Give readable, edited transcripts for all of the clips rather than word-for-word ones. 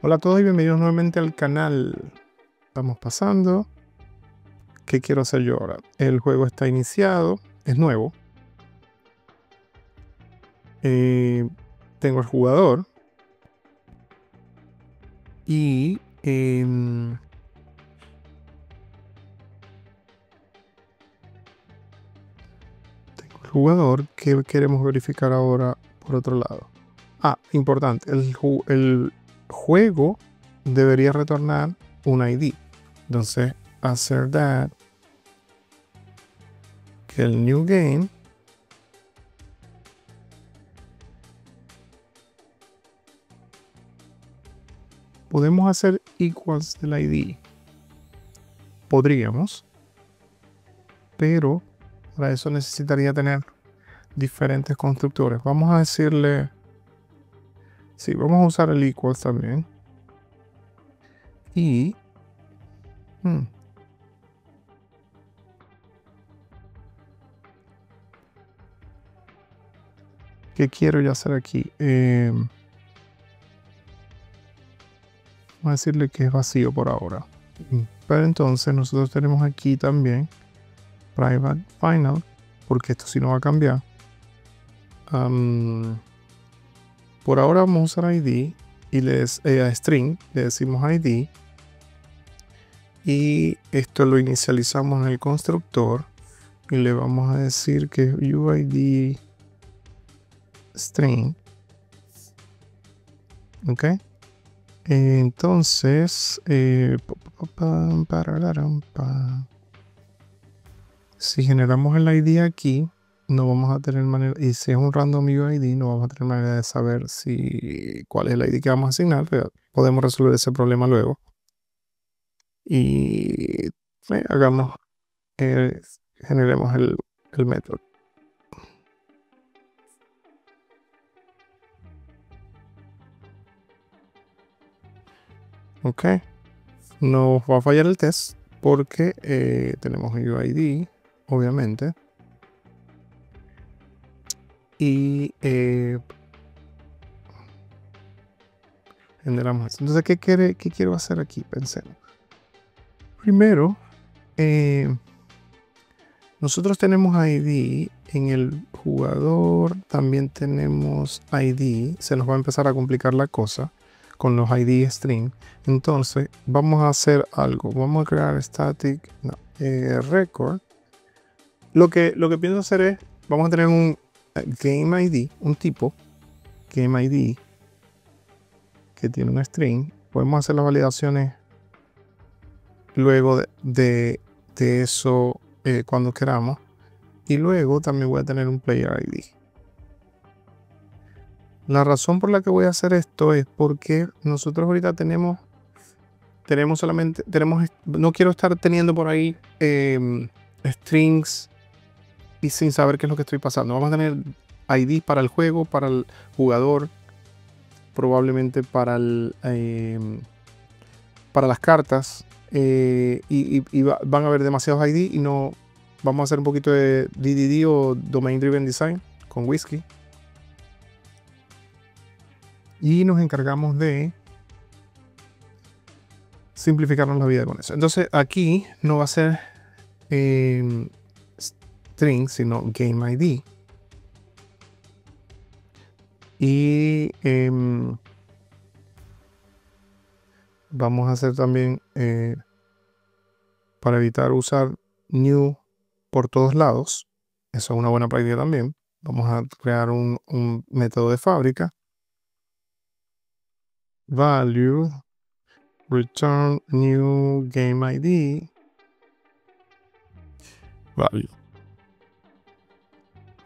Hola a todos y bienvenidos nuevamente al canal. Estamos pasando. ¿Qué quiero hacer yo ahora? El juego está iniciado, es nuevo. Tengo el jugador. Y tengo el jugador que queremos verificar ahora por otro lado. Importante, el juego debería retornar un ID. Entonces, hacer that, que el new game podemos hacer equals del ID. Podríamos, pero para eso necesitaría tener diferentes constructores. Vamos a decirle, sí, vamos a usar el equals también. Y ¿qué quiero yo hacer aquí? Vamos a decirle que es vacío por ahora. Pero entonces nosotros tenemos aquí también private final, porque esto sí no va a cambiar. Por ahora vamos a usar ID y a string le decimos ID. Y esto lo inicializamos en el constructor y le vamos a decir que es UID string. Ok. Entonces, si generamos el ID aquí, no vamos a tener manera, y si es un random UID, no vamos a tener manera de saber cuál es el ID que vamos a asignar, pero podemos resolver ese problema luego. Y generemos el método. Ok, nos va a fallar el test porque tenemos UID, obviamente. Y generamos esto. Entonces, ¿qué quiero hacer aquí? Pensemos. Primero, nosotros tenemos ID en el jugador, también tenemos ID. Se nos va a empezar a complicar la cosa con los ID string. Entonces, vamos a hacer algo. Vamos a crear static record. Lo que pienso hacer es, vamos a tener un game ID, un tipo game ID que tiene un string. Podemos hacer las validaciones luego de eso cuando queramos. Y luego también voy a tener un player ID. La razón por la que voy a hacer esto es porque nosotros ahorita tenemos solamente, no quiero estar teniendo por ahí strings y sin saber qué es lo que estoy pasando. Vamos a tener ID para el juego, para el jugador, probablemente para las cartas, y van a haber demasiados ID y no vamos a hacer un poquito de DDD o Domain Driven Design con Whisky. Y nos encargamos de simplificarnos la vida con eso. Entonces aquí no va a ser string, sino game ID. Y vamos a hacer también, para evitar usar new por todos lados, eso es una buena práctica también, vamos a crear un método de fábrica. Value return new game ID value,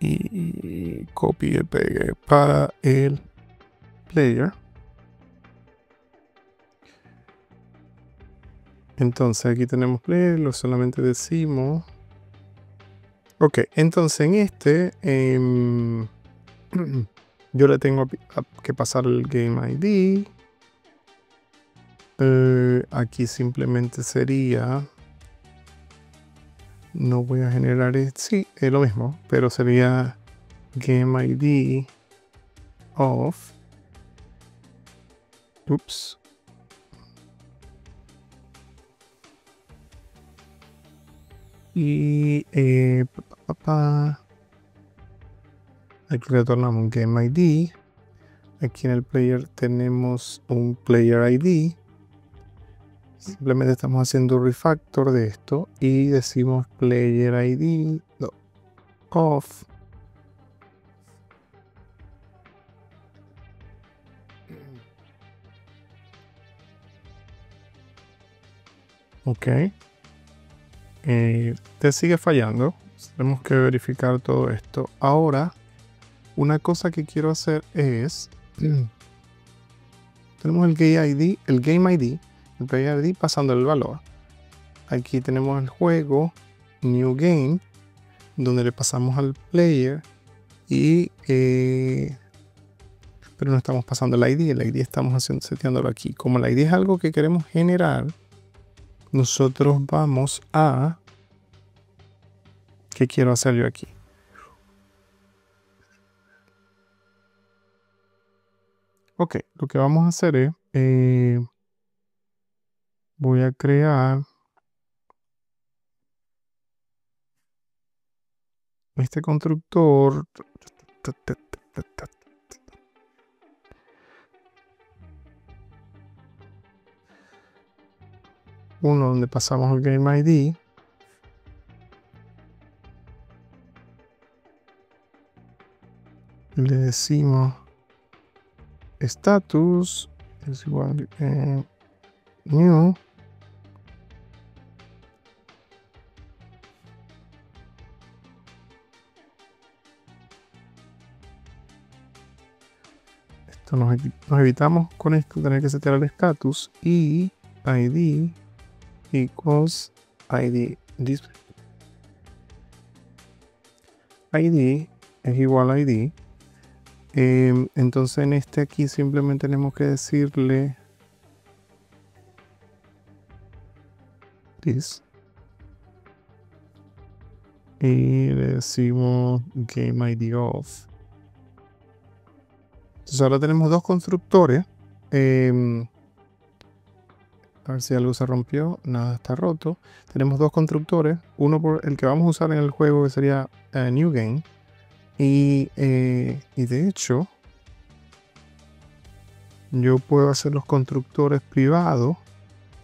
y copie y pegue para el player. Entonces aquí tenemos player, lo solamente decimos. Ok, entonces en este yo le tengo que pasar el game ID. Aquí simplemente sería, no voy a generar, sí, es lo mismo, pero sería game ID of, Y aquí retornamos un Game ID. Aquí en el player tenemos un Player ID. Simplemente estamos haciendo refactor de esto y decimos Player ID off. Ok. Te sigue fallando. Tenemos que verificar todo esto. Ahora, una cosa que quiero hacer es... tenemos el Game ID, el Player ID pasando el valor. Aquí tenemos el juego, New Game, donde le pasamos al player y... pero no estamos pasando el ID estamos seteándolo aquí. Como el ID es algo que queremos generar, nosotros vamos a... ¿Qué quiero hacer yo aquí? Ok, lo que vamos a hacer es... voy a crear este constructor. Uno donde pasamos el Game ID. Le decimos status es igual new. Esto nos evitamos con esto tener que setear el status y ID equals ID display. ID es igual a ID. Entonces en este aquí simplemente tenemos que decirle this y le decimos Game ID off. Entonces ahora tenemos dos constructores. A ver si algo se rompió. Nada está roto. Tenemos dos constructores. Uno por el que vamos a usar en el juego, que sería New Game. Y de hecho, yo puedo hacer los constructores privados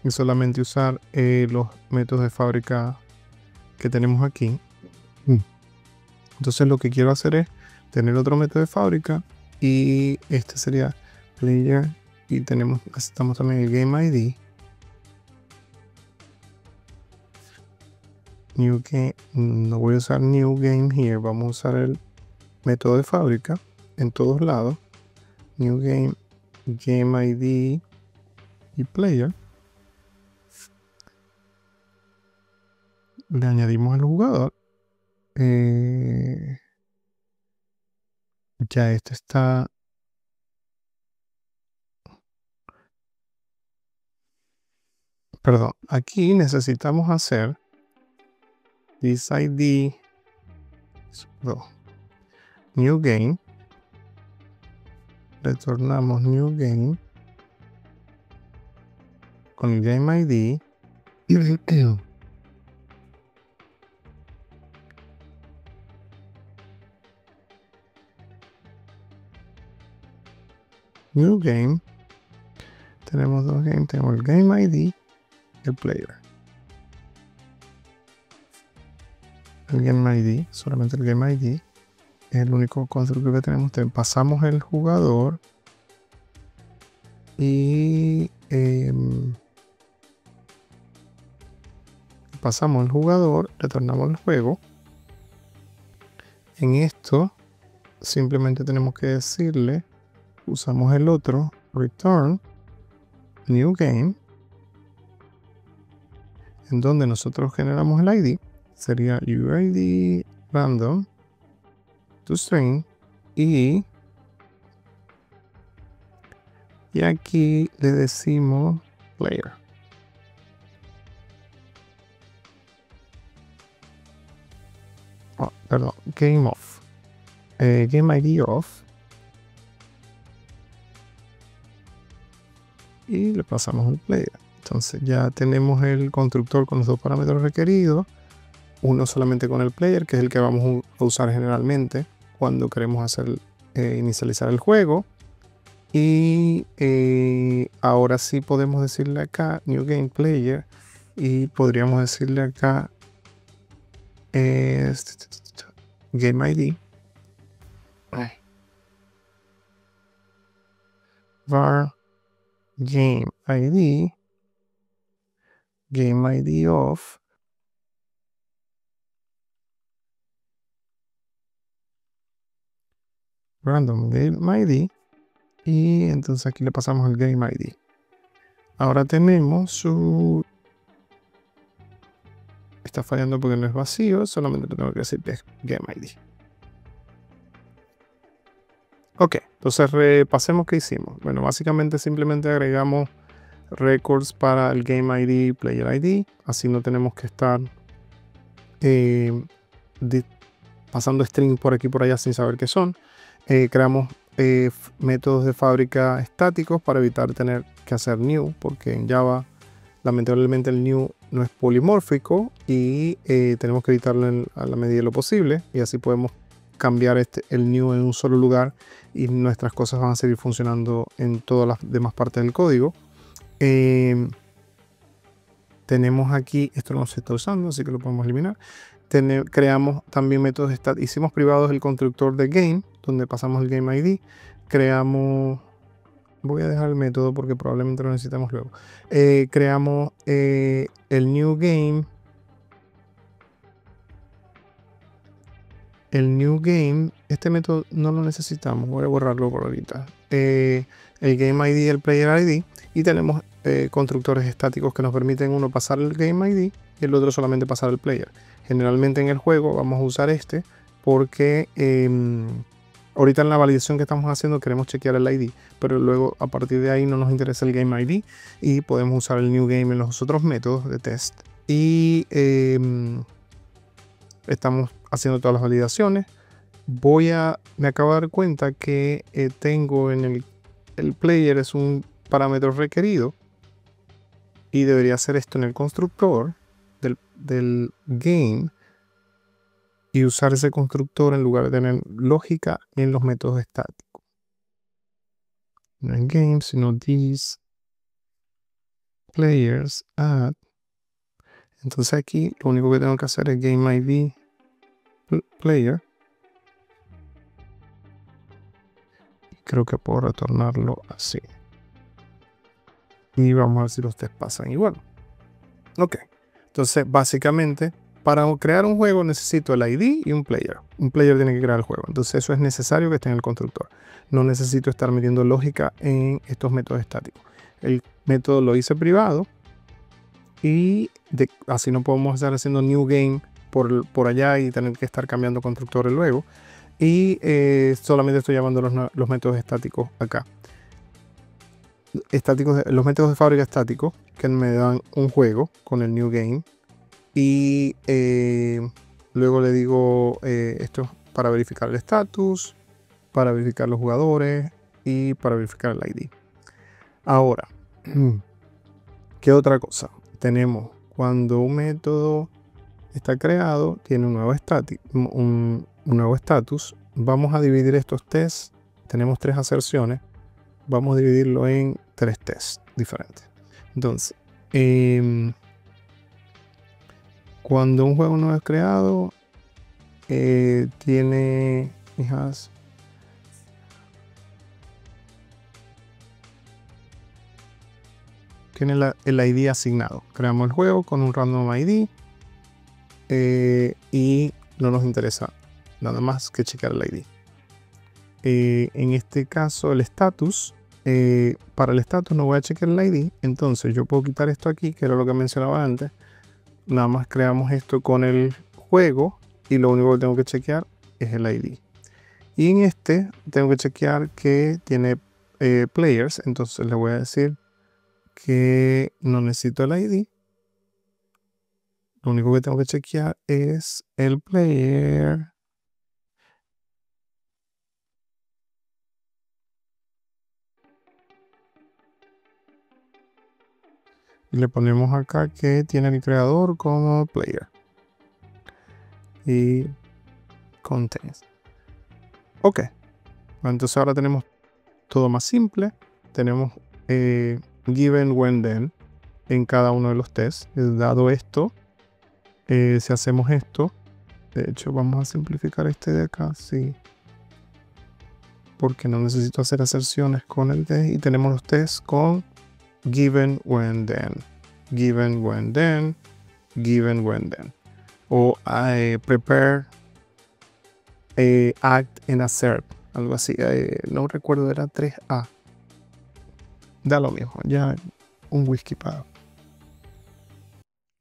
y solamente usar los métodos de fábrica que tenemos aquí. Entonces lo que quiero hacer es tener otro método de fábrica y este sería player y necesitamos también el Game ID. New Game, no voy a usar New Game here, vamos a usar el método de fábrica en todos lados. New Game, Game ID y Player. Le añadimos el jugador. Ya este está. Perdón, aquí necesitamos hacer this ID. New Game. Retornamos New Game con el Game ID. New Game. Tenemos dos games. Tenemos el Game ID y el Player. El Game ID, solamente el Game ID. Es el único constructor que tenemos. Pasamos el jugador. Y pasamos el jugador. Retornamos el juego. En esto simplemente tenemos que decirle, usamos el otro, return new game, en donde nosotros generamos el ID, sería UID random to string y aquí le decimos player. Perdón, game off. Game ID off. Y le pasamos el player. Entonces ya tenemos el constructor con los dos parámetros requeridos. uno solamente con el player, que es el que vamos a usar generalmente cuando queremos hacer inicializar el juego. Y ahora sí podemos decirle acá New Game Player y podríamos decirle acá Game ID var Game ID of random Game ID, y entonces aquí le pasamos el Game ID. Ahora tenemos su... Está fallando porque no es vacío, solamente tengo que decir Game ID. Ok, entonces repasemos qué hicimos. Bueno, básicamente simplemente agregamos records para el Game ID, Player ID, así no tenemos que estar pasando string por aquí y por allá sin saber qué son. Creamos métodos de fábrica estáticos para evitar tener que hacer new, porque en Java lamentablemente el new no es polimórfico y tenemos que evitarlo a la medida de lo posible, y así podemos cambiar el new en un solo lugar y nuestras cosas van a seguir funcionando en todas las demás partes del código. Tenemos aquí, esto no se está usando, así que lo podemos eliminar. Creamos también métodos hicimos privados el constructor de game, donde pasamos el game ID. Creamos, voy a dejar el método porque probablemente lo necesitamos luego. Creamos el new game. El new game, este método no lo necesitamos, voy a borrarlo por ahorita. El game ID y el player ID, y tenemos constructores estáticos que nos permiten uno pasar el game ID y el otro solamente pasar el player. Generalmente en el juego vamos a usar este porque ahorita en la validación que estamos haciendo queremos chequear el ID, pero luego a partir de ahí no nos interesa el game ID y podemos usar el new game en los otros métodos de test. Y estamos haciendo todas las validaciones. Me acabo de dar cuenta que tengo en el player es un parámetro requerido y debería hacer esto en el constructor del game y usar ese constructor en lugar de tener lógica en los métodos estáticos. No en game, sino these players add. Entonces aquí lo único que tengo que hacer es game ID player. Creo que puedo retornarlo así. Y vamos a ver si los test pasan igual. Ok. Entonces, básicamente, para crear un juego necesito el ID y un player. Un player tiene que crear el juego. Entonces, eso es necesario que esté en el constructor. No necesito estar metiendo lógica en estos métodos estáticos. El método lo hice privado y así no podemos estar haciendo new game por allá y tener que estar cambiando constructores luego. Y solamente estoy llamando los métodos estáticos acá. Los métodos de fábrica estáticos que me dan un juego con el new game, y luego le digo esto para verificar el estatus, para verificar los jugadores y para verificar el ID. Ahora, ¿qué otra cosa? Tenemos cuando un método está creado, tiene un nuevo estatus. Vamos a dividir estos tests. Tenemos 3 aserciones. Vamos a dividirlo en 3 tests diferentes. Entonces, cuando un juego nuevo es creado, tiene el ID asignado. Creamos el juego con un random ID y no nos interesa nada más que checar el ID. En este caso el status, para el status no voy a chequear el ID, entonces yo puedo quitar esto aquí, que era lo que mencionaba antes. Nada más creamos esto con el juego y lo único que tengo que chequear es el ID. Y en este tengo que chequear que tiene players, entonces le voy a decir que no necesito el ID. Lo único que tengo que chequear es el player. Y le ponemos acá que tiene el creador como player. y contains. Ok, entonces ahora tenemos todo más simple. Tenemos given, when, then en cada uno de los tests. Dado esto, si hacemos esto, de hecho vamos a simplificar este de acá, sí, porque no necesito hacer aserciones con el test, y tenemos los tests con given, when, then, given, when, then, given, when, then, o prepare, act and assert, algo así, no recuerdo, era 3A. Da lo mismo, ya un whisky para.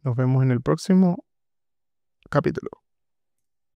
Nos vemos en el próximo capítulo.